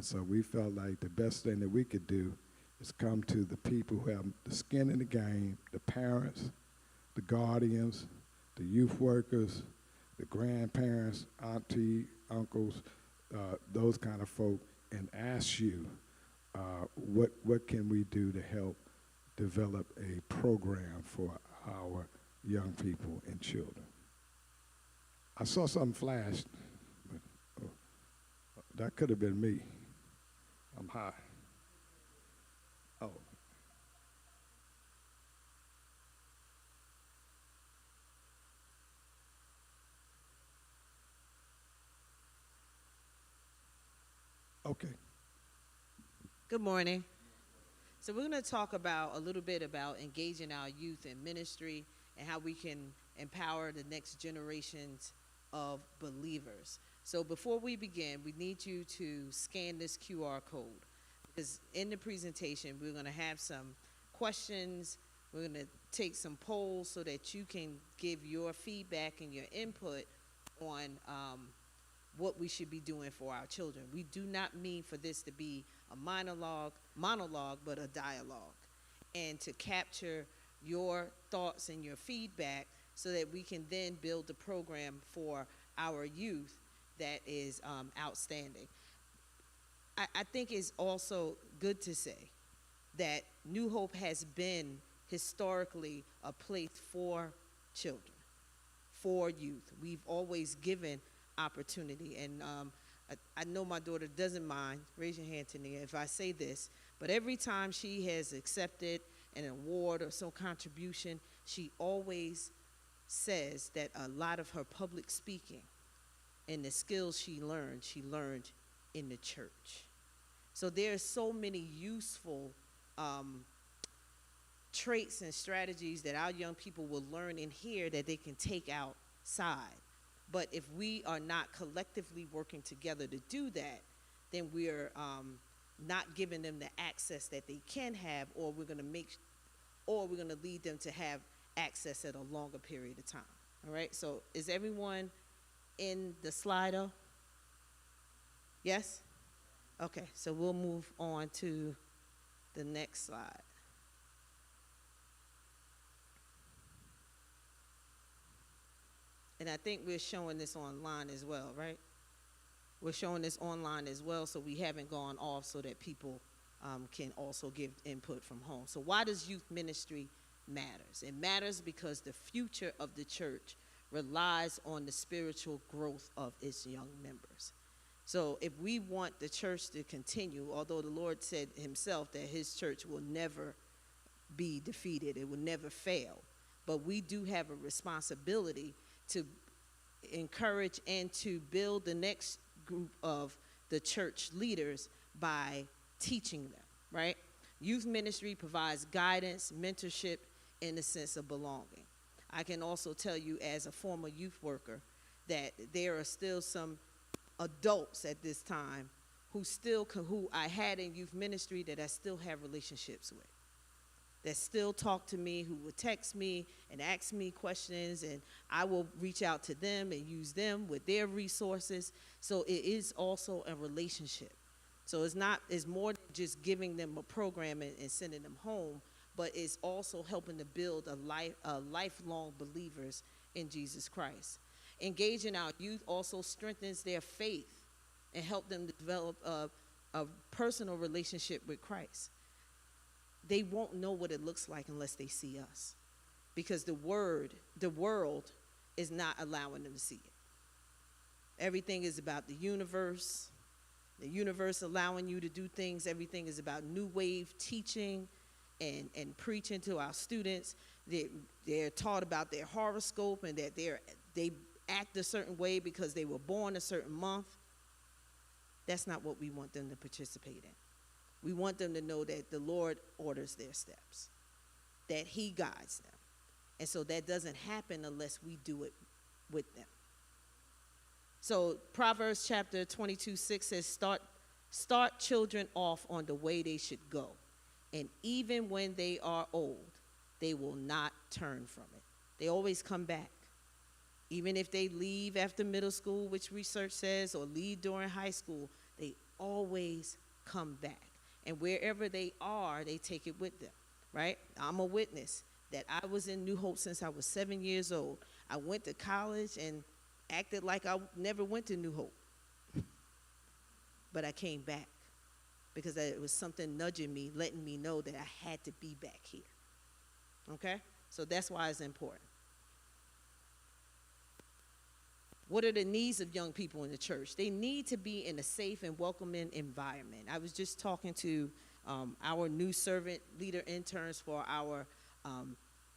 And so we felt like the best thing that we could do is come to the people who have the skin in the game, the parents, the guardians, the youth workers, the grandparents, auntie, uncles, those kind of folk, and ask you, what can we do to help develop a program for our young people and children. I saw something flash, but that could have been me. I'm high. Oh. Okay. Good morning. So we're going to talk about a little bit about engaging our youth in ministry and how we can empower the next generations of believers. So before we begin, we need you to scan this QR code because in the presentation, we're going to have some questions. We're going to take some polls so that you can give your feedback and your input on what we should be doing for our children. We do not mean for this to be a monologue, but a dialogue, and to capture your thoughts and your feedback so that we can then build a program for our youth that is outstanding. I think it's also good to say that New Hope has been historically a place for children, for youth. We've always given opportunity, and I know my daughter doesn't mind, raise your hand, Tania, if I say this, but every time she has accepted an award or some contribution, she always says that a lot of her public speaking and the skills she learned in the church. So there's so many useful traits and strategies that our young people will learn in here that they can take outside. But if we are not collectively working together to do that, then we're not giving them the access that they can have, or we're going to lead them to have access at a longer period of time. All right. So is everyone in the Slido? Yes. Okay. So we'll move on to the next slide. And I think we're showing this online as well, right? We're showing this online as well, so we haven't gone off so that people can also give input from home. So why does youth ministry matters? It matters because the future of the church relies on the spiritual growth of its young members. So if we want the church to continue, although the Lord said himself that his church will never be defeated, it will never fail, but we do have a responsibility to encourage and to build the next group of the church leaders by teaching them, right? Youth ministry provides guidance, mentorship, and a sense of belonging. I can also tell you as a former youth worker that there are still some adults at this time who I had in youth ministry that I still have relationships with, that still talk to me, who would text me and ask me questions, and I will reach out to them and use them with their resources. So it is also a relationship. So it's more than just giving them a program and sending them home, but it's also helping to build a lifelong believers in Jesus Christ. Engaging our youth also strengthens their faith and help them to develop a personal relationship with Christ. They won't know what it looks like unless they see us, because the world is not allowing them to see it. Everything is about the universe allowing you to do things. Everything is about new wave teaching and preaching to our students. They're taught about their horoscope and that they act a certain way because they were born a certain month. That's not what we want them to participate in. We want them to know that the Lord orders their steps, that he guides them. And so that doesn't happen unless we do it with them. So Proverbs chapter 22:6 says, start children off on the way they should go. And even when they are old, they will not turn from it. They always come back. Even if they leave after middle school, which research says, or leave during high school, they always come back. And wherever they are, they take it with them, right? I'm a witness that I was in New Hope since I was 7 years old. I went to college and acted like I never went to New Hope. But I came back because it was something nudging me, letting me know that I had to be back here. Okay? So that's why it's important. What are the needs of young people in the church? They need to be in a safe and welcoming environment. I was just talking to our new servant leader interns for our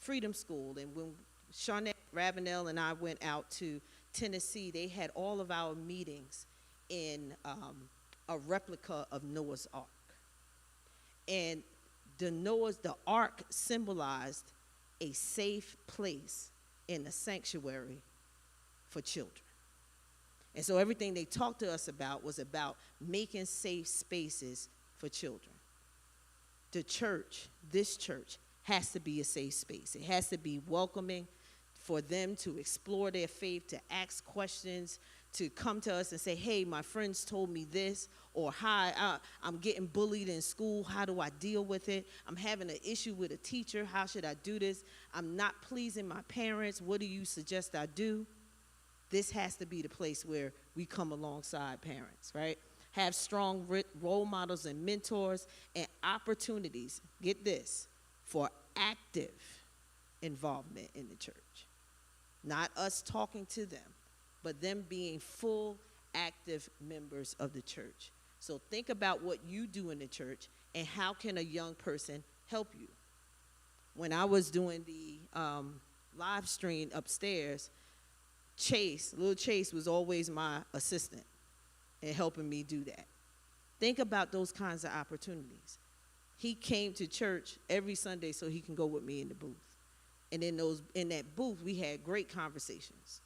Freedom School. And when Shawnette Ravenel and I went out to Tennessee, they had all of our meetings in a replica of Noah's Ark. And the Ark symbolized a safe place in a sanctuary for children. And so everything they talked to us about was about making safe spaces for children. The church, this church, has to be a safe space. It has to be welcoming for them to explore their faith, to ask questions, to come to us and say, hey, my friends told me this, or hi, I'm getting bullied in school. How do I deal with it? I'm having an issue with a teacher. How should I do this? I'm not pleasing my parents. What do you suggest I do? This has to be the place where we come alongside parents, right? Have strong role models and mentors and opportunities, get this, for active involvement in the church. Not us talking to them, but them being full, active members of the church. So think about what you do in the church and how can a young person help you. When I was doing the live stream upstairs, Little Chase was always my assistant in helping me do that. Think about those kinds of opportunities. He came to church every Sunday so he can go with me in the booth. And in that booth, we had great conversations.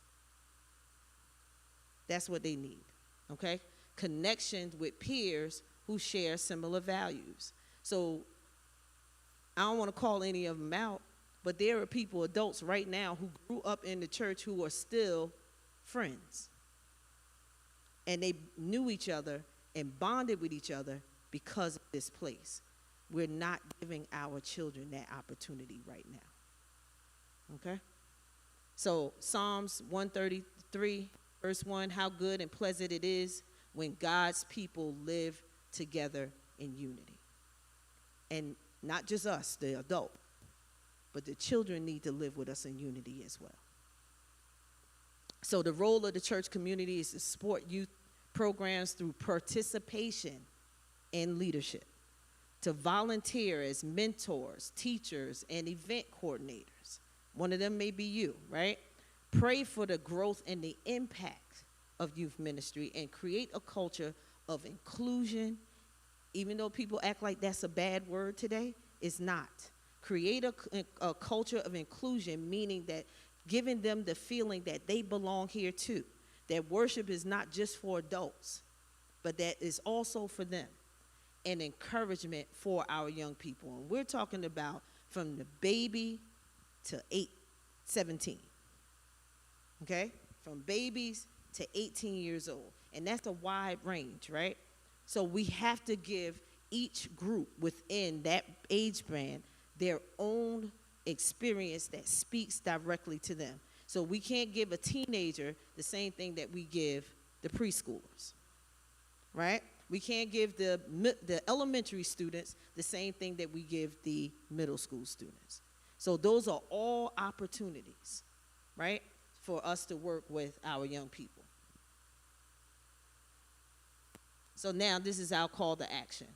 That's what they need, okay? Connections with peers who share similar values. So I don't want to call any of them out, but there are people, adults right now, who grew up in the church who are still friends. And they knew each other and bonded with each other because of this place. We're not giving our children that opportunity right now. Okay? So Psalms 133, verse 1, how good and pleasant it is when God's people live together in unity. And not just us, the adult, but the children need to live with us in unity as well. So the role of the church community is to support youth programs through participation in leadership, to volunteer as mentors, teachers, and event coordinators. One of them may be you, right? Pray for the growth and the impact of youth ministry and create a culture of inclusion. Even though people act like that's a bad word today, it's not. Create a culture of inclusion, meaning that giving them the feeling that they belong here too, that worship is not just for adults, but that is also for them, and encouragement for our young people. And we're talking about from the baby to 17, okay? From babies to 18 years old, and that's a wide range, right? So we have to give each group within that age band their own experience that speaks directly to them. So we can't give a teenager the same thing that we give the preschoolers, right? We can't give the elementary students the same thing that we give the middle school students. So those are all opportunities, right, for us to work with our young people. So now this is our call to action.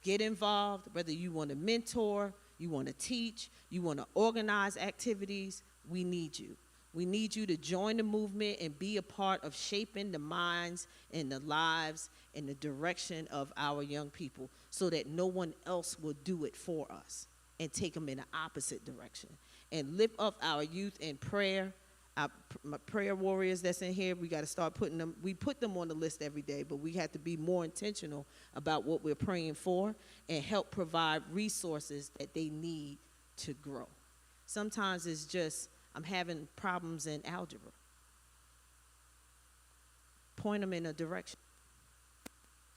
Get involved, whether you want to mentor, you want to teach, you want to organize activities, we need you. We need you to join the movement and be a part of shaping the minds and the lives and the direction of our young people so that no one else will do it for us and take them in the opposite direction. And lift up our youth in prayer. My prayer warriors that's in here, we got to start putting them, we put them on the list every day, but we have to be more intentional about what we're praying for and help provide resources that they need to grow. Sometimes it's just, I'm having problems in algebra. Point them in a direction.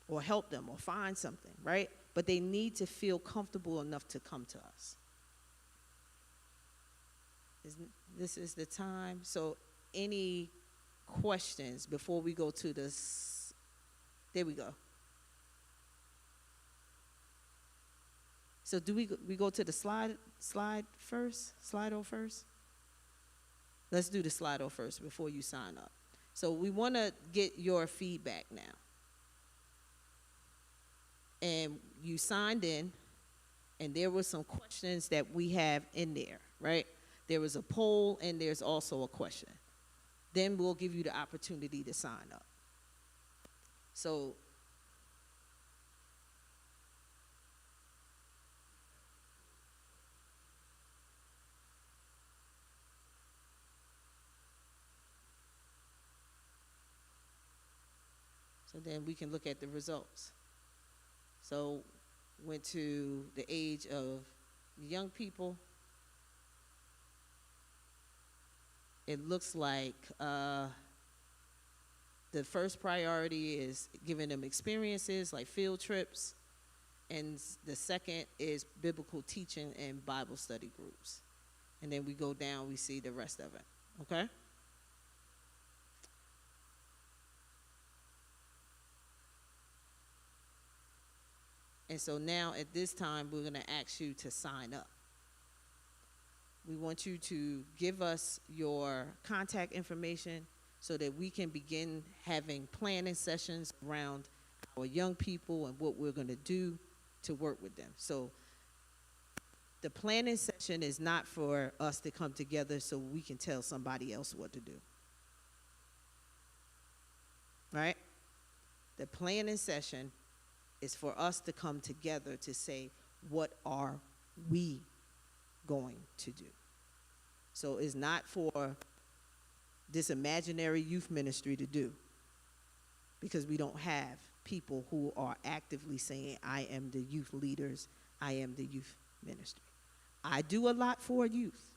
or help them or find something, right? But they need to feel comfortable enough to come to us. This is the time. So any questions before we go to this? There we go. So do we go to the Slido first? Let's do the Slido first before you sign up. So we want to get your feedback now. And you signed in, and there were some questions that we have in there, right? There was a poll, and there's also a question. Then we'll give you the opportunity to sign up. So then we can look at the results. So went to the age of young people. It looks like the first priority is giving them experiences like field trips, and the second is biblical teaching and Bible study groups. And then we go down, we see the rest of it, okay? And so now at this time, we're going to ask you to sign up. We want you to give us your contact information so that we can begin having planning sessions around our young people and what we're going to do to work with them. So the planning session is not for us to come together so we can tell somebody else what to do. Right? The planning session is for us to come together to say, what are we going to do? So it's not for this imaginary youth ministry to do, because we don't have people who are actively saying, I am the youth leaders, I am the youth ministry. I do a lot for youth.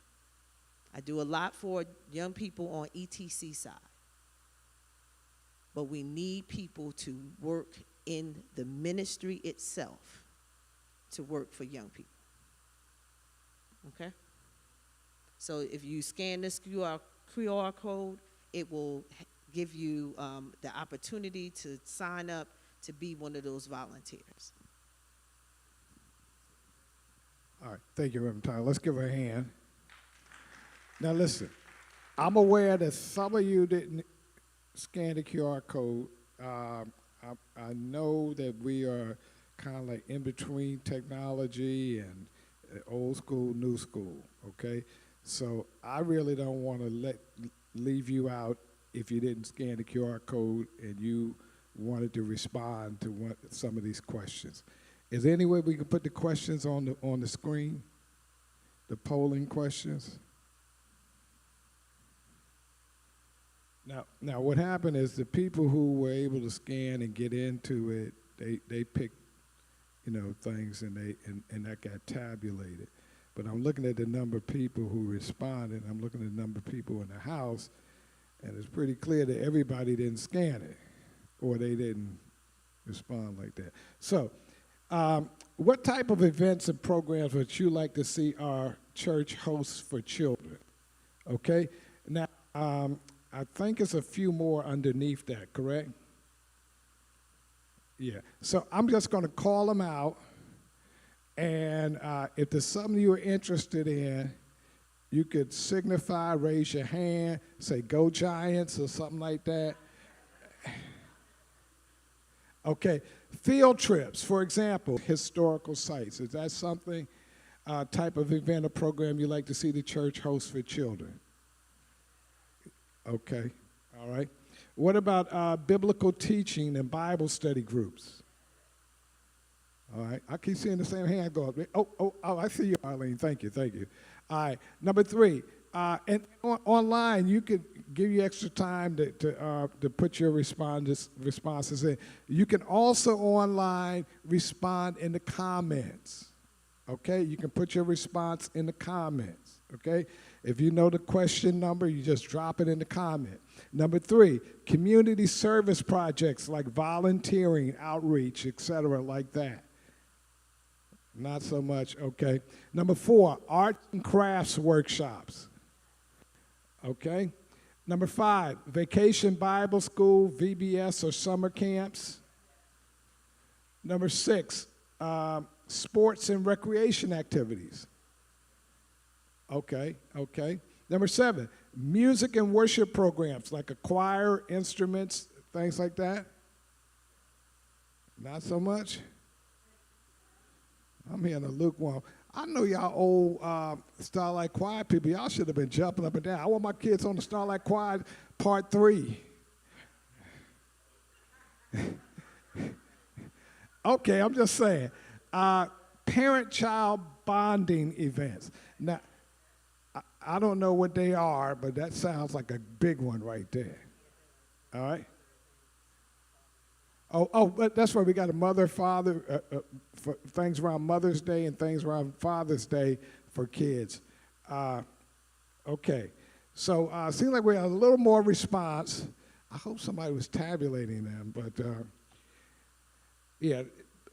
I do a lot for young people on ETC side. But we need people to work in the ministry itself to work for young people. Okay? So if you scan this QR code, it will give you the opportunity to sign up to be one of those volunteers. All right, thank you, Reverend Tyler. Let's give her a hand. Now listen, I'm aware that some of you didn't scan the QR code. I know that we are kind of like in between technology and old school, new school, okay? So I really don't want to leave you out if you didn't scan the QR code and you wanted to respond to some of these questions. Is there any way we can put the questions on the screen, the polling questions? Now what happened is the people who were able to scan and get into it, they picked, things and that got tabulated. But I'm looking at the number of people who responded. I'm looking at the number of people in the house, and it's pretty clear that everybody didn't scan it, or they didn't respond like that. So, what type of events and programs would you like to see our church host for children? Okay. Now, I think it's a few more underneath that, correct? Yeah. So I'm just going to call them out. And if there's something you're interested in, you could signify, raise your hand, say, go Giants, or something like that. Okay. Field trips, for example, historical sites. Is that something, type of event or program you'd like to see the church host for children? Okay, all right. What about biblical teaching and Bible study groups? All right, I keep seeing the same hand go up. Oh, I see you, Arlene. Thank you. All right, number 3, and online, you could give you extra time to put your responses in. You can also online respond in the comments. Okay, you can put your response in the comments. Okay, If you know the question number, you just drop it in the comment. Number 3, community service projects like volunteering, outreach, etc., like that. Not so much, okay. Number 4, arts and crafts workshops. Okay. Number 5, vacation Bible school, VBS, or summer camps. Number 6, sports and recreation activities. Okay, okay. Number 7, music and worship programs like a choir, instruments, things like that. Not so much. I'm hearing a lukewarm. I know y'all old Starlight Choir people. Y'all should have been jumping up and down. I want my kids on the Starlight Choir Part 3. Okay, I'm just saying. Parent-child bonding events. Now, I don't know what they are, but that sounds like a big one right there. All right? But that's why we got a mother, father, for things around Mother's Day and things around Father's Day for kids. Okay. So it seems like we have a little more response. I hope somebody was tabulating them, but yeah.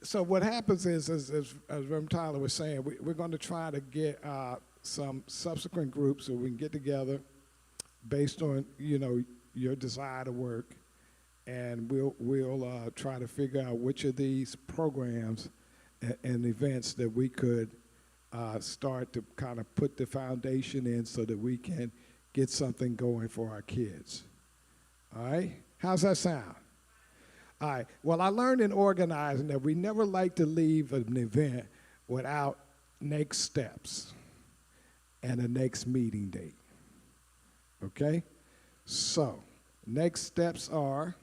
So what happens is, as Reverend Tyler was saying, we're going to try to get some subsequent groups so we can get together based on, your desire to work. And we'll try to figure out which of these programs and events that we could start to kind of put the foundation in so that we can get something going for our kids. All right? How's that sound? All right. Well, I learned in organizing that we never like to leave an event without next steps and a next meeting date. Okay? So, next steps are...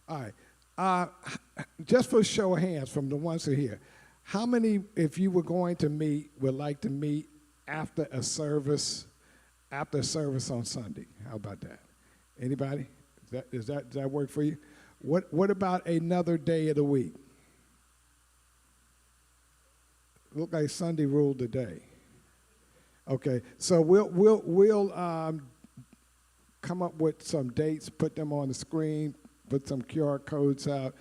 All right. Just for a show of hands from the ones who are here, how many, if you were going to meet, would like to meet after a service on Sunday? How about that? Anybody? Does that work for you? What about another day of the week? Look like Sunday ruled the day. Okay, so we'll come up with some dates, put them on the screen, put some QR codes out.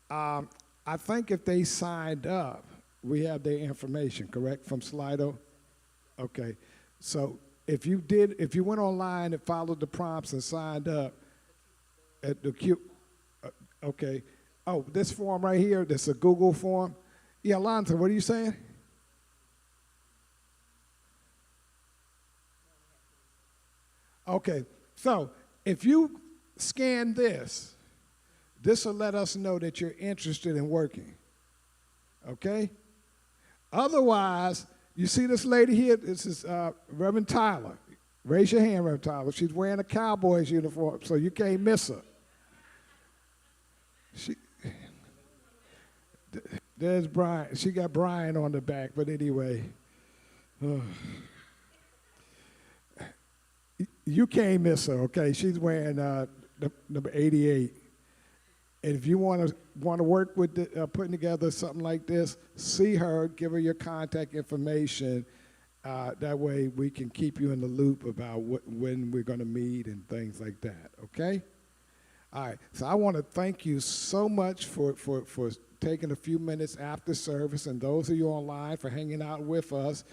I think if they signed up, we have their information, correct, from Slido? Okay. So if you went online and followed the prompts and signed up at the okay. Oh, this form right here, this is a Google form. Yeah, Alonzo, what are you saying? Okay. So if you scan this will let us know that you're interested in working, okay? Otherwise, you see this lady here? This is Reverend Tyler. Raise your hand, Reverend Tyler. She's wearing a Cowboys uniform, so you can't miss her. There's Brian. She got Brian on the back, but anyway. You can't miss her, okay? She's wearing number 88. And if you want to work with putting together something like this, see her, give her your contact information. That way we can keep you in the loop about when we're going to meet and things like that, okay? All right, so I want to thank you so much for taking a few minutes after service, and those of you online for hanging out with us.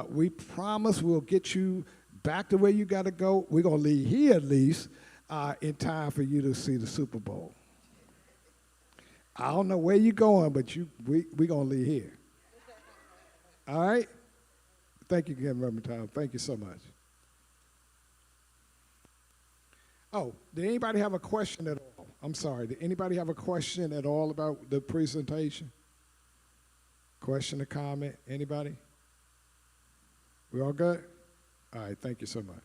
We promise we'll get you back to where you got to go. We're going to leave here at least in time for you to see the Super Bowl. I don't know where you're going, but we're going to leave here. All right? Thank you again, Reverend Tyler. Thank you so much. Oh, did anybody have a question at all? I'm sorry. Did anybody have a question at all about the presentation? Question or comment? Anybody? We all good? All right. Thank you so much.